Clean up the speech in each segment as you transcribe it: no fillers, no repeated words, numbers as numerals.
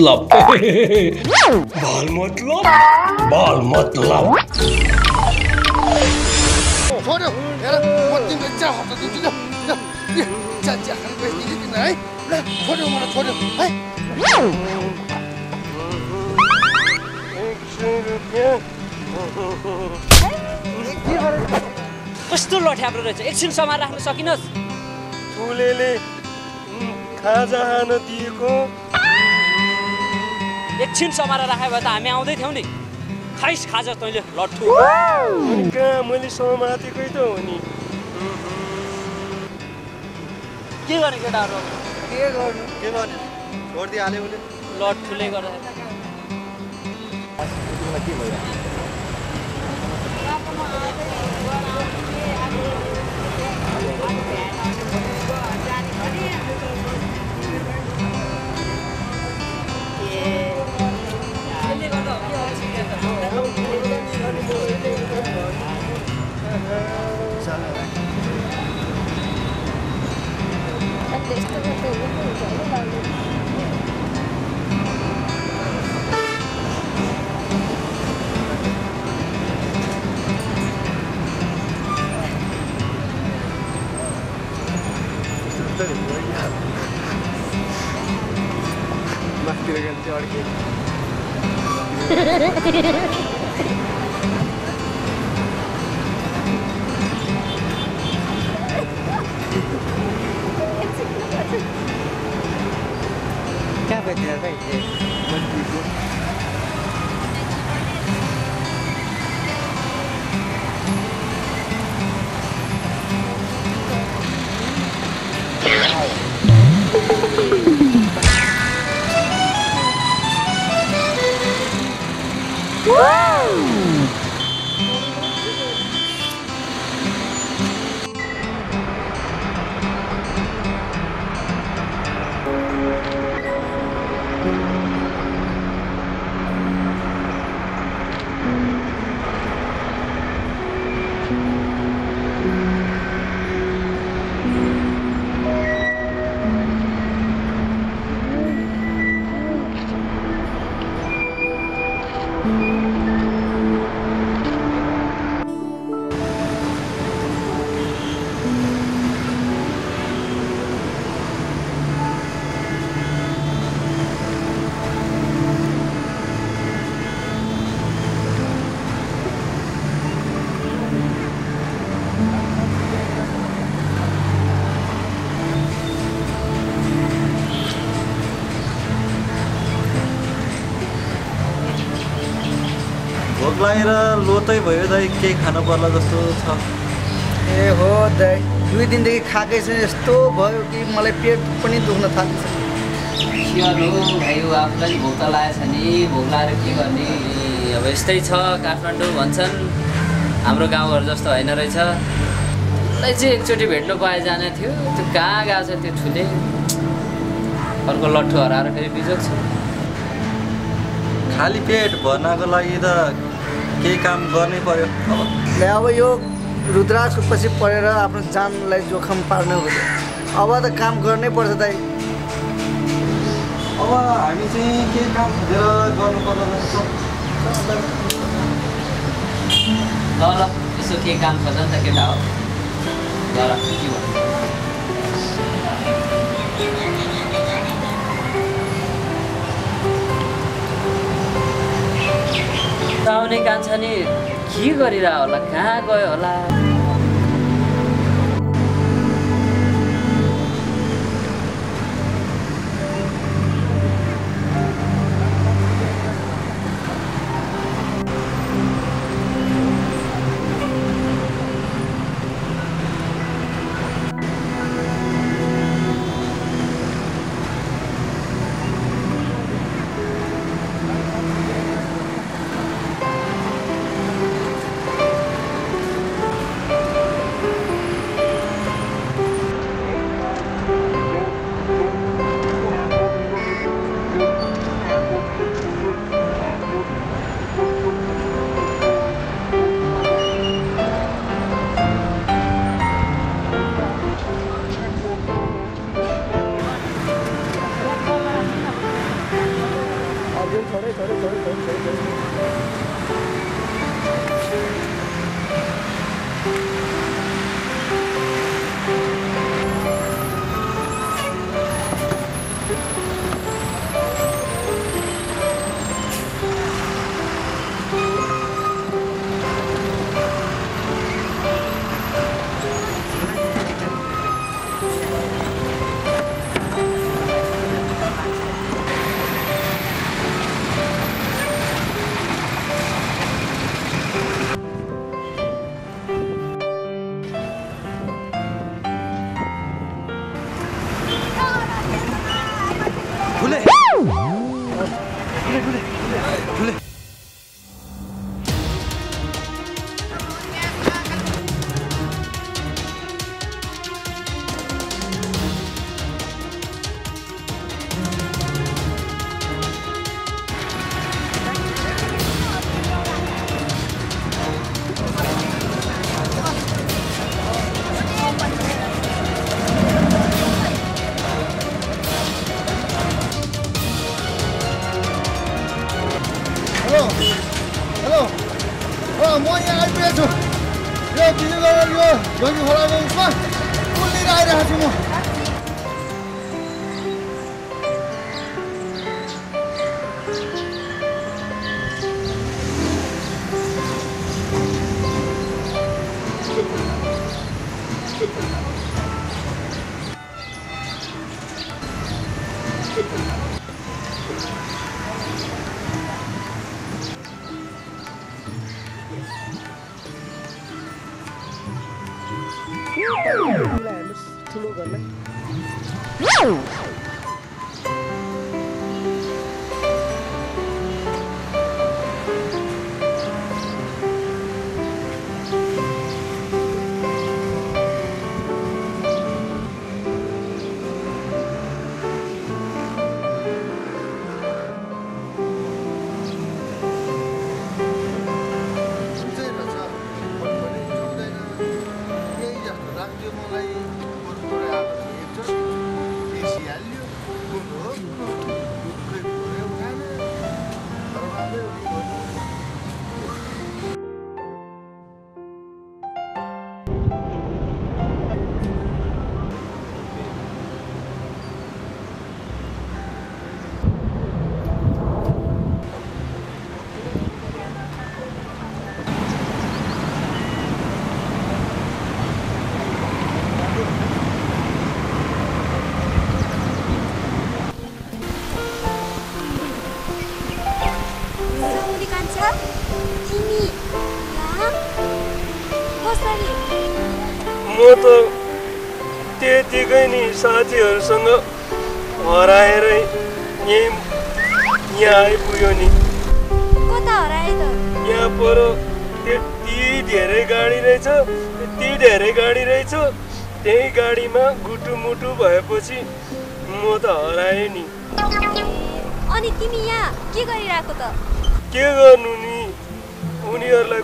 मतलब बाल मतलब बाल मतलब छोड्यो हेर म तिमीलाई चिया हप्ता दिन्छु ल चिया चिया खानु बेच्दिनँ तिमीलाई है ल छोड्यो मलाई छोड्यो है कस्तो लठ्याम्रो रहेछ एकछिन समार राख्न सकिनस् ठुलेले खाजा खान दिएको एकछिन समार राखे भए त हामी आउँदै थियौँ नि खाइस खाजा तैँले लट्ठु कहाँ मैले समातेकै त हो नि के गर्ने केटाहरू के गर्नु छोडिदिइहाल्यो उसले लट्ठुले गर्दा के भयो मास्तिर गल्ती अड्के क्या बैठे भाई भोक लागेर लोतै भयो दाइ केही खानु पर्ला जस्तो छ ए हो दाइ 2 दिनदेखि खाएकै छैन यस्तो भयो कि मलाई पेट पनि दुख्न थालेछ के गर्नु भाइ आफूलाई भोक त लागेछ नि भोक लागेर के गर्ने अब यस्तै छ काठमाडौँ भन्छन् हाम्रो गाउँहरू जस्तो होइन रहेछ उसलाई चाहिँ एकचोटि भेट्नु पाए जाने थियो त्यो कहाँ गएको छ त्यो ठुले अर्को लट्ठु हराएर फेरि बिजोग छ खाली पेट भर्नको लागि त केही काम गर्नै पर्यो अब यो रुद्राजको पछि परेर आफ्नो जानलाई जोखम पार्नु हो अब त काम गर्नै पर्छ दाइ अब हामी चाहिँ केही काम खोजेर गर्नुपर्छ जस्तो ल यसो के काम खोज नि त केटा हो ल के भन्नु आउने कान्छा नि के गरिरह होला कहाँ गयो होला म यहाँ आइपुगेको छु यो दिदी गरेर यो ढोकी खोलाको उसमा कुल्लिएर आइरहेको छु म ठुलो घरलाई म त त्यतिकै नि साथीहरूसँग हराएरै यहाँ आइपुग्यो नि कता हराए त यहाँ पर त्यति धेरै गाडी रहेछ त्यही गाडीमा गुटुमुटु भएपछि म त हराएँ नि अनि तिमी यहाँ के गरिरहेको त के गर्नु नि उनीहरूलाई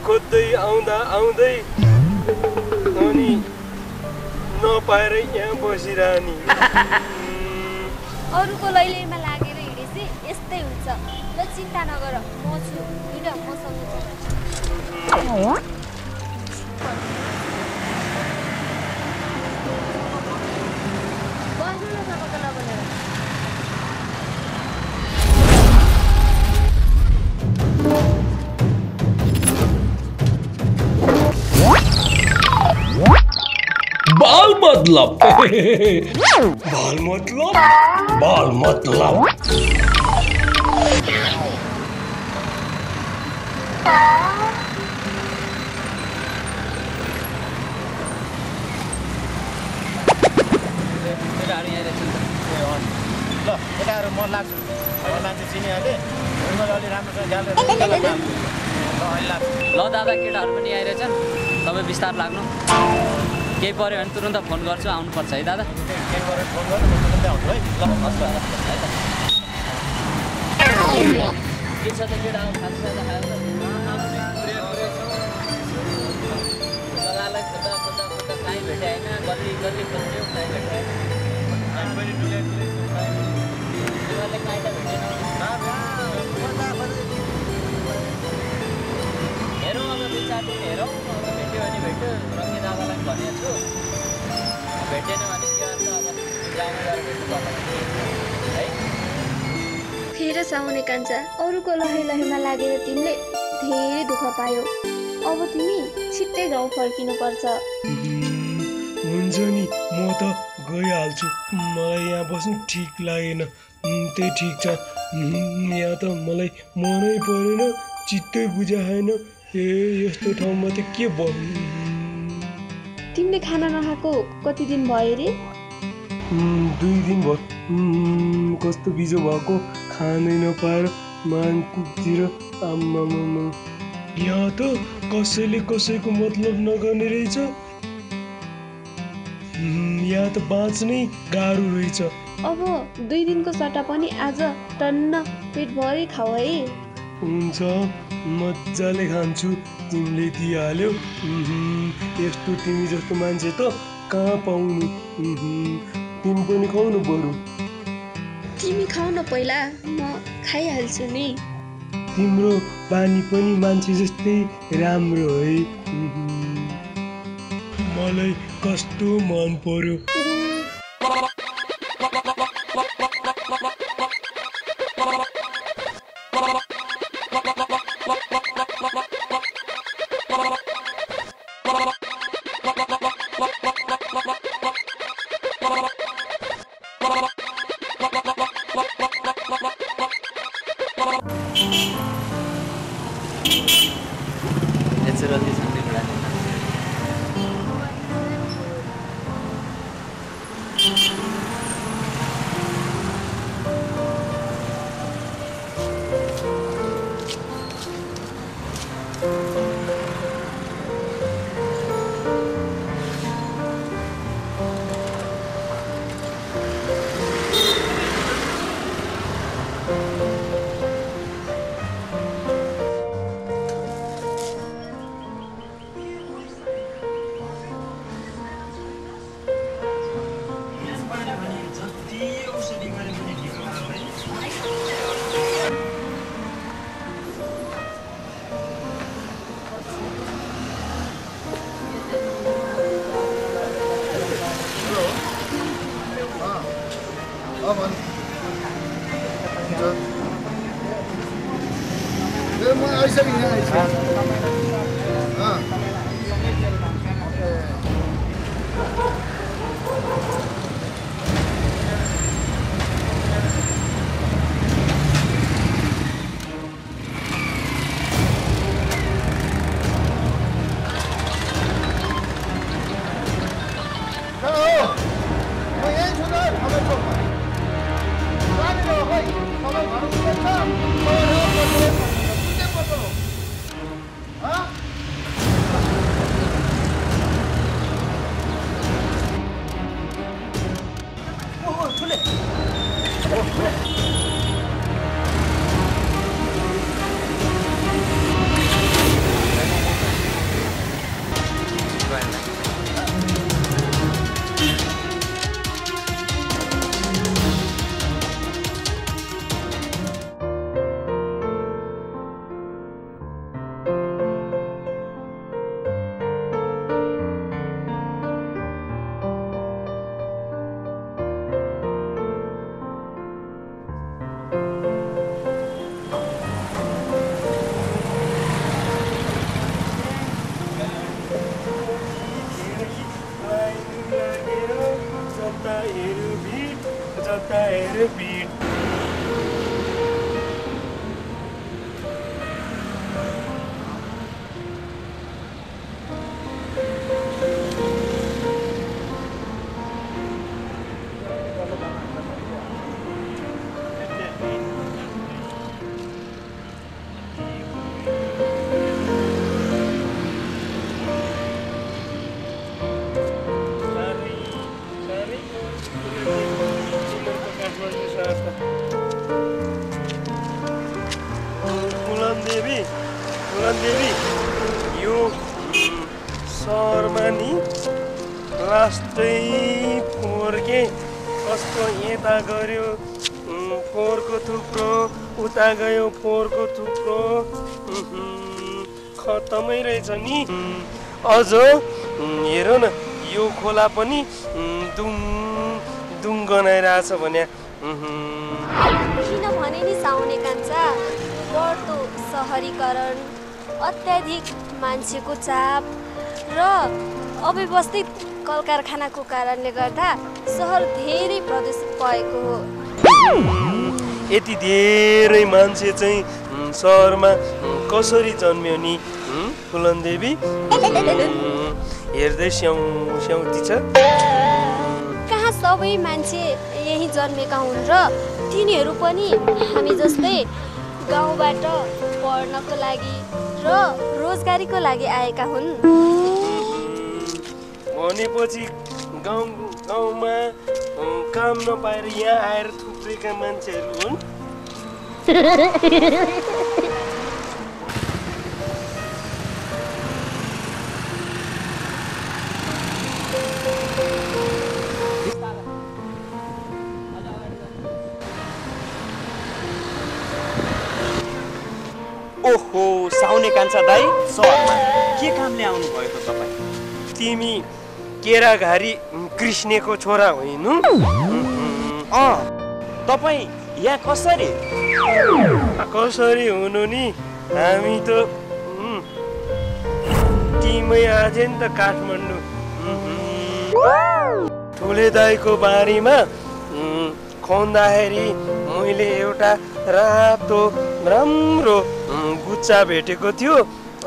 खोज्दै आउँदै अनि नपाएर यहाँ बसिरहने अरूको लैलैमा लागेर हिँडेपछि यस्तै हुन्छ ल चिन्ता नगर म छु हिँड मसँग बस्नु न सबैको नबनेर बाल मतलब बाल मतलब ल केटाहरू म लाग्छु अहिले मान्छे चिनिहालेँ अलि राम्रोसँग ध्यान ल दादा केटाहरू पनि आइरहेछन् तपाईँ बिस्तार लाग्नु केही पऱ्यो भने तुरुन्त फोन गर्छु आउनुपर्छ है दादा केही पऱ्यो फोन गर्नु म तुरुन्तै आउँछु है ल हस् दादा के छ त केटा खान्छ खोज्दा कहीँ भेटे होइन गल्ली खोज्यो कहीँ भेटे तिमीहरूले कहीँ त भेटेन फेर साउने कान्छा अरूको लहैमा लागेर तिमीले धेरै दुःख पायो। अब तिमी छिट्टै गाउँ फर्किनु पर्छ। हुन्छ नि, म त गइहाल्छु। मलाई यहाँ बस्नु ठिक लागेन। त्यही ठिक छ। यहाँ त मलाई मनै परेन, चित्तै बुझाएन। यस्तो ठाउँमा त के भयो? तिमीले खाना नखाएको कति दिन भयो रे? 2 दिन भयो। कस्तो बिजो भएको, खानै नपाएर मानतिर। आम्मामा, यहाँ त कसैले कसैको मतलब नगर्ने रहेछ। यहाँ त बाँच्नै गाह्रो रहेछ। अब 2 दिनको सट्टा पनि आज टन्न पेटभरि खाऊ है। हुन्छ, मजाले खान्छु। तिमीले दिइहाल्यौ। यस्तो तिमी जस्तो मान्छे त कहाँ पाउनु? तिमी पनि खाउनु बरु। तिमी खाऊ न पहिला, म खाइहाल्छु नि। तिम्रो बानी पनि मान्छे जस्तै राम्रो है। मलाई कस्तो मन पर्यो। देवी, यो सहरमा नि लास्टै फोहोरके कस्तो यता गयो फोहोरको थुप्रो, उता गयो फोहोरको थुप्रो, खतमै रहेछ नि। अझ हेर न, यो खोला पनि दुम धुमधुम गनाइरहेछ भने किनभने नि साउने कान्छा बढ्दो सहरीकरण, अत्याधिक मान्छेको चाप र अव्यवस्थित कल कारखानाको कारणले गर्दा सहर धेरै प्रदूषित भएको हो। यति धेरै मान्छे चाहिँ सहरमा कसरी जन्मियो नि फुलन देवी? हेर्दै स्याउती छ। कहाँ सबै मान्छे यही जन्मेका हुन् र तिनीहरू पनि हामी जस्तै गाउँबाट पढ्नको लागि र रोजगारीको लागि आएका हुन्। भनेपछि गाउँमा काम नपाएर यहाँ आएर थुप्रेका मान्छेहरू हुन्। ओहो साउने कान्छा दाइ, सहरमा के कामले आउनु भयो त तपाईँ? तिमी केराघारी कृष्णको छोरा होइनु? तपाईँ यहाँ कसरी? कसरी हुनु नि, हामी त तिमी आजे नि त काठमाडौँ ठुले दाईको बारीमा खन्दाखेरि मैले एउटा रातो राम्रो गुच्चा भेटेको थियो।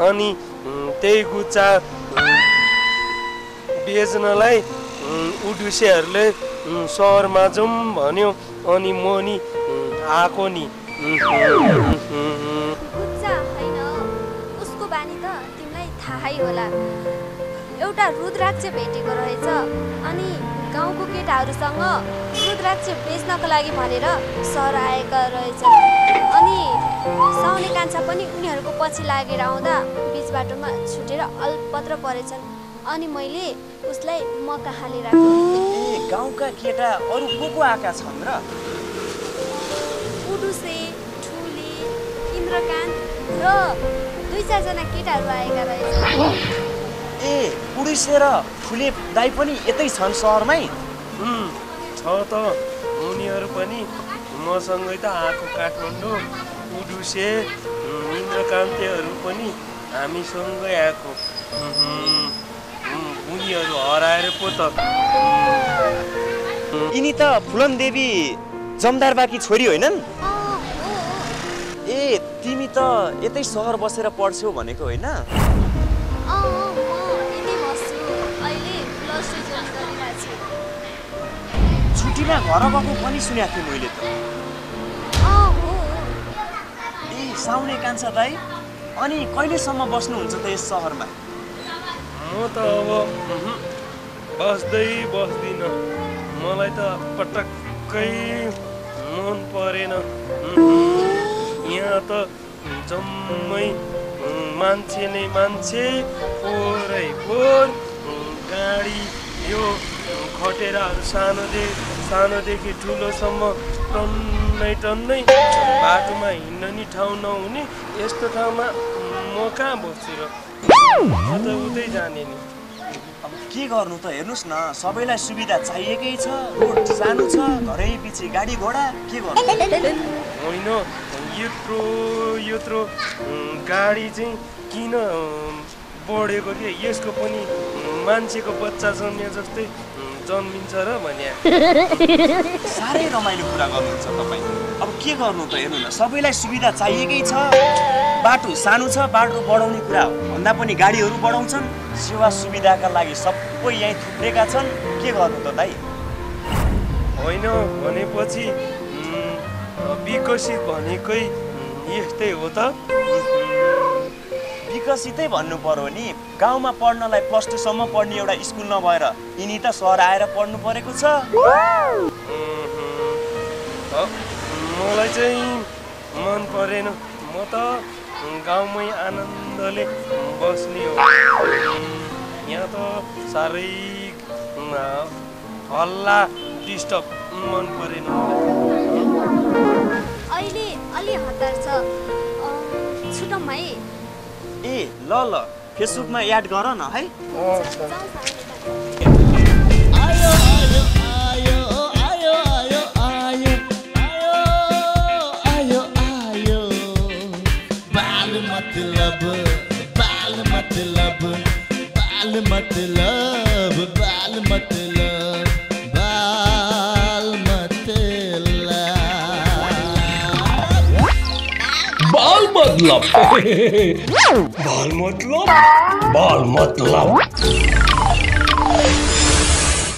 अनि त्यही गुच्चा बेच्नलाई उडुसेहरूले सहरमा जाउँ भन्यो, अनि म नि आएको नि। गुच्चा होइन, उसको बानी त तिमीलाई थाहै होला। एउटा रुद्राक्ष भेटेको रहेछ, अनि गाउँको केटाहरूसँग रुद्राक्ष बेच्नको लागि भनेर सहर आएका रहेछ। अनि साउने कान्छा पनि उनीहरूको पछि लागेर आउँदा बिच बाटोमा छुटेर अल्पत्र परेछन्। अनि मैले उसलाई म कहाँ लिएर आएको। ए गाउँका केटा अरू को आएका छन् र? उडुसे, ठुली, इन्द्रकान्त र 2-4 जना केटाहरू आएका रहेछन्। ए उडुसे र ठुले दाइ पनि यतै छन् सहरमै? छ त, उनीहरू पनि मसँगै त आएको काठमाडौँ। उडुसे इन्द्रकान्तेहरू पनि हामीसँगै आएको। उनीहरू हराएर पो त। यिनी त फुलन देवी जमदारबाकी छोरी होइनन्? ए तिमी त यतै सहर बसेर पढ्छौ भनेको होइन? छुट्टीमा घर गएको पनि सुनेको थिएँ मैले त। ए साउने कान्छा दाइ, अनि कहिलेसम्म बस्नुहुन्छ त यस सहरमा? म त अब बस्दिनँ। मलाई त पटक्कै मन परेन। यहाँ त जम्मै मान्छे नै मान्छे, पोरै पोर गाडी, यो खटेराहरू सानोदेखि ठुलोसम्म टन्नै बाटोमा हिँड्न नि ठाउँ नहुने यस्तो ठाउँमा म कहाँ बस्छु र? म त उतै जाने नि। अब के गर्नु त, हेर्नुहोस् न, सबैलाई सुविधा चाहिएकै छ, रोड सानो छ, घरै पछि गाडी घोडा, के गर्नु? होइन, यत्रो गाडी चाहिँ किन बढेको के? यसको पनि मान्छेको बच्चा जन्मिए जस्तै जन्मिन्छ र भने। साह्रै रमाइलो कुरा गर्नुहुन्छ तपाईँ। अब के गर्नु त, हेर्नु न, सबैलाई सुविधा चाहिएकै छ, बाटो सानो छ, बाटो बढाउने कुरा हो भन्दा पनि गाडीहरू बढाउँछन्, सेवा सुविधाका लागि सबै यहीँ थुप्रेका छन्, के गर्नु त दाइ? होइन भनेपछि विकसित भनेकै यस्तै हो त। विकसितै भन्नु पर्यो नि, गाउँमा पढ्नलाई +2 सम्म पढ्ने एउटा स्कुल नभएर यिनी त सहर आएर पढ्नु परेको छ। मलाई चाहिँ मन परेन। म त गाउँमै आनन्दले बस्ने हो। यहाँ त साह्रै हल्ला डिस्टर्ब मन परेन। अहिले अलि हतार छ, छुटौँ है? ए ल फेसबुकमा एड गर न है। आयो मतलब बाल मतलब बाल मतलब बाल मतलब बाल बाल मतलब बाल मतलब बाल मतलब